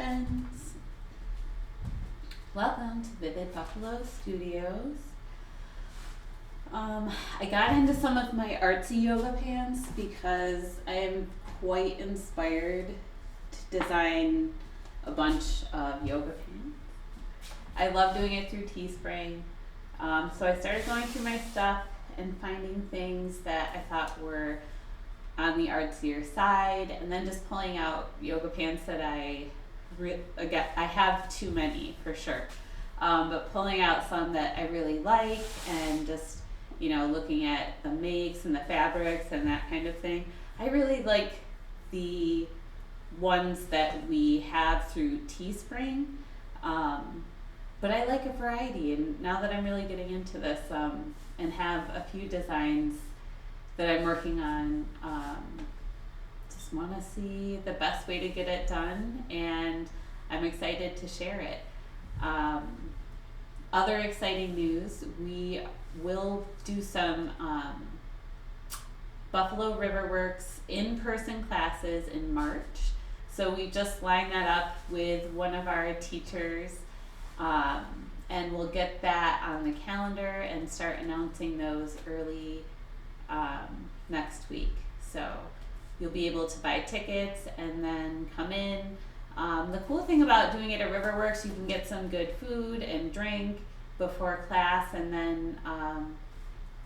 friends. Welcome to Vivid Buffalo Studios. I got into some of my artsy yoga pants because I am quite inspired to design a bunch of yoga pants. I love doing it through Teespring. So I started going through my stuff and finding things that I thought were on the artsier side, and then just pulling out yoga pants that I have too many for sure, but pulling out some that I really like, and just looking at the makes and the fabrics and that kind of thing. I really like the ones that we have through Teespring, but I like a variety, and now that I'm really getting into this and have a few designs that I'm working on, just want to see the best way to get it done, and I'm excited to share it. Other exciting news, we will do some Buffalo River Works in-person classes in March. So we just lined that up with one of our teachers, and we'll get that on the calendar and start announcing those early next week. So you'll be able to buy tickets and then come in. The cool thing about doing it at Riverworks, you can get some good food and drink before class, and then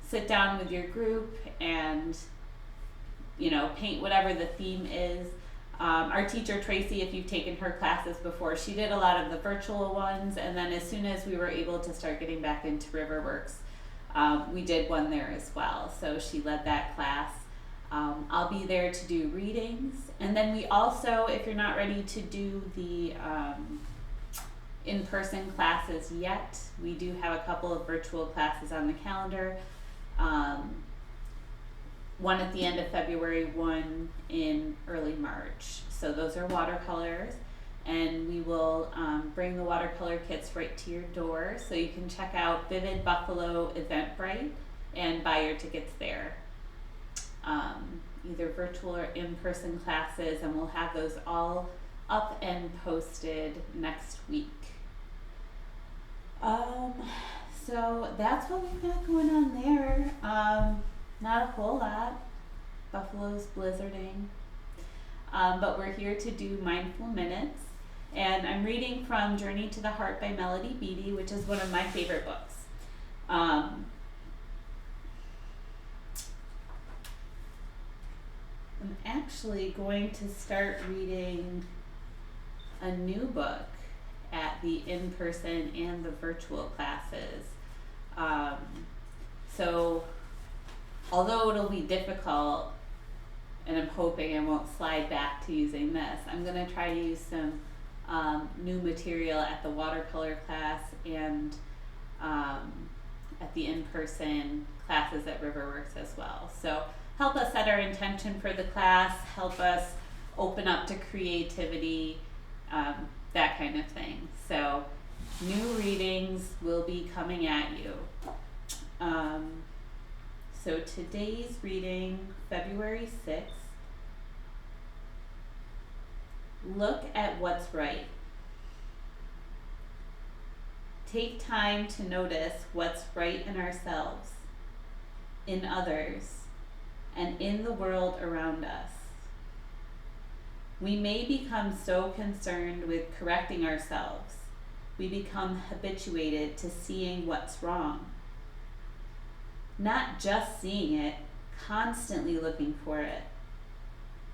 sit down with your group and paint whatever the theme is. Our teacher Tracy, if you've taken her classes before, she did a lot of the virtual ones, and then as soon as we were able to start getting back into Riverworks, we did one there as well. So she led that class. I'll be there to do readings, and then we also, if you're not ready to do the in-person classes yet, we do have a couple of virtual classes on the calendar. One at the end of February, one in early March. So those are watercolors, and we will bring the watercolor kits right to your door, so you can check out Vivid Buffalo Eventbrite and buy your tickets there. Either virtual or in-person classes, and we'll have those all up and posted next week. So that's what we've got going on there. Not a whole lot. Buffalo's blizzarding. But we're here to do Mindful Minutes. And I'm reading from Journey to the Heart by Melody Beattie, which is one of my favorite books. I'm actually going to start reading a new book at the in-person and the virtual classes. So although it'll be difficult, and I'm hoping I won't slide back to using this, I'm going to try to use some new material at the watercolor class and at the in-person classes at Riverworks as well. So help us set our intention for the class, help us open up to creativity, that kind of thing. So new readings will be coming at you. So today's reading, February 6th, look at what's right. Take time to notice what's right in ourselves, in others, and in the world around us. We may become so concerned with correcting ourselves, we become habituated to seeing what's wrong. Not just seeing it, constantly looking for it.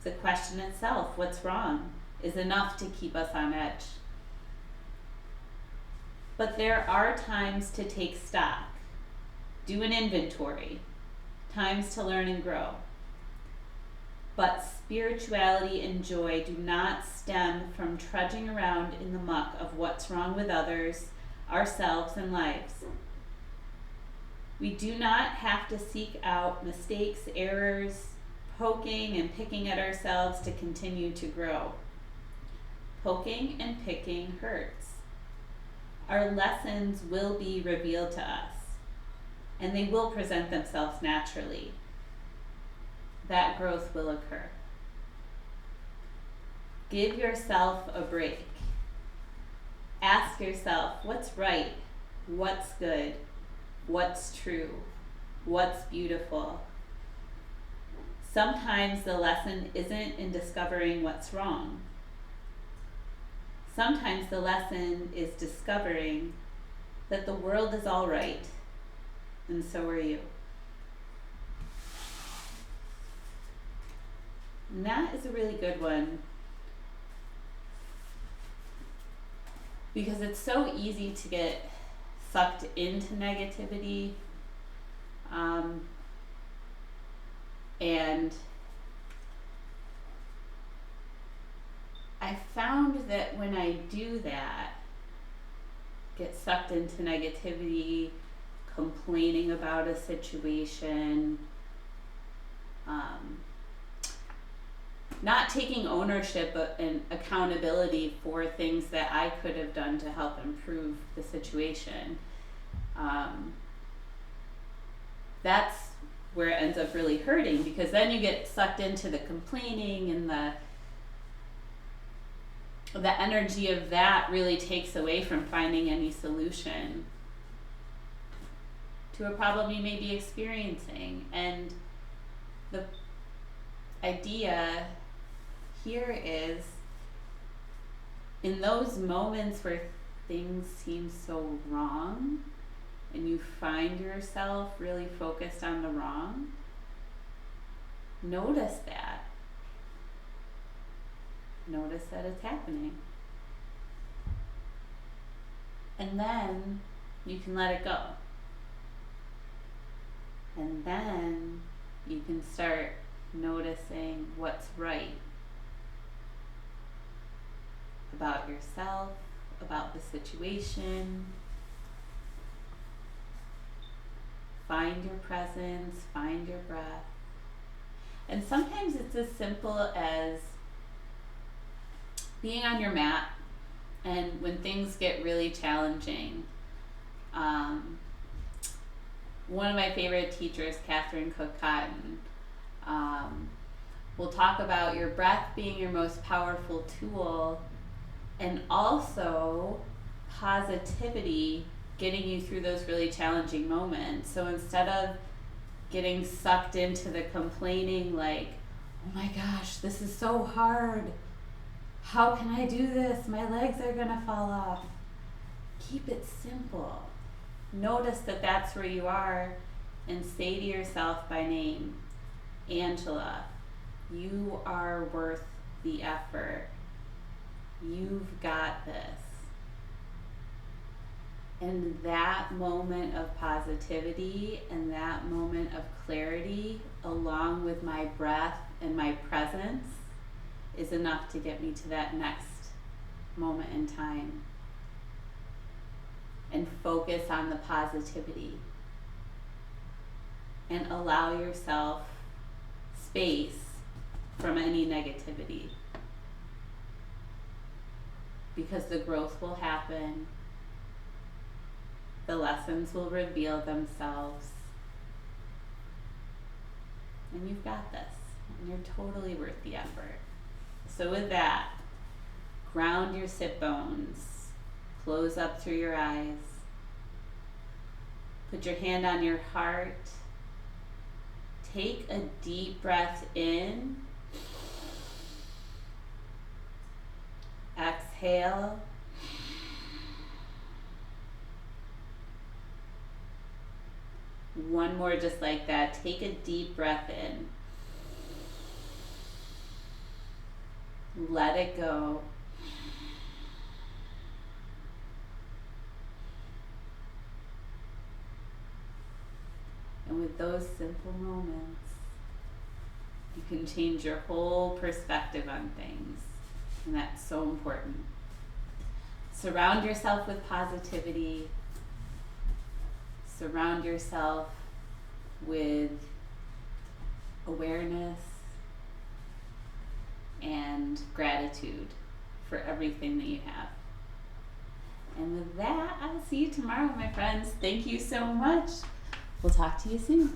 The question itself, what's wrong, is enough to keep us on edge. But there are times to take stock, do an inventory, times to learn and grow. But spirituality and joy do not stem from trudging around in the muck of what's wrong with others, ourselves, and lives. We do not have to seek out mistakes, errors, poking and picking at ourselves to continue to grow. Poking and picking hurts. Our lessons will be revealed to us, and they will present themselves naturally. That growth will occur. Give yourself a break. Ask yourself, what's right? What's good? What's true? What's beautiful? Sometimes the lesson isn't in discovering what's wrong. Sometimes the lesson is discovering that the world is all right, and so are you. And that is a really good one, because it's so easy to get sucked into negativity, and I found that when I do that, get sucked into negativity, complaining about a situation, not taking ownership and accountability for things that I could have done to help improve the situation, that's where it ends up really hurting, because then you get sucked into the complaining, and the energy of that really takes away from finding any solution to a problem you may be experiencing. And the idea here is, in those moments where things seem so wrong and you find yourself really focused on the wrong, notice that. Notice that it's happening. And then you can let it go. And then you can start noticing what's right about yourself, about the situation. Find your presence, find your breath. And sometimes it's as simple as being on your mat, and when things get really challenging. One of my favorite teachers, Catherine Cook Cotton, will talk about your breath being your most powerful tool, and also positivity getting you through those really challenging moments. So instead of getting sucked into the complaining, like, oh my gosh, this is so hard, how can I do this? My legs are gonna fall off. Keep it simple. Notice that that's where you are, and say to yourself by name, Angela, you are worth the effort. You've got this. And that moment of positivity and that moment of clarity, along with my breath and my presence, is enough to get me to that next moment in time. And focus on the positivity. And allow yourself space from any negativity. Because the growth will happen. The lessons will reveal themselves. And you've got this. And you're totally worth the effort. So with that, ground your sit bones. Close up through your eyes. Put your hand on your heart. Take a deep breath in. Exhale. One more just like that. Take a deep breath in. Let it go. And with those simple moments, you can change your whole perspective on things. And that's so important. Surround yourself with positivity. Surround yourself with awareness and gratitude for everything that you have. And with that, I'll see you tomorrow, my friends. Thank you so much. We'll talk to you soon.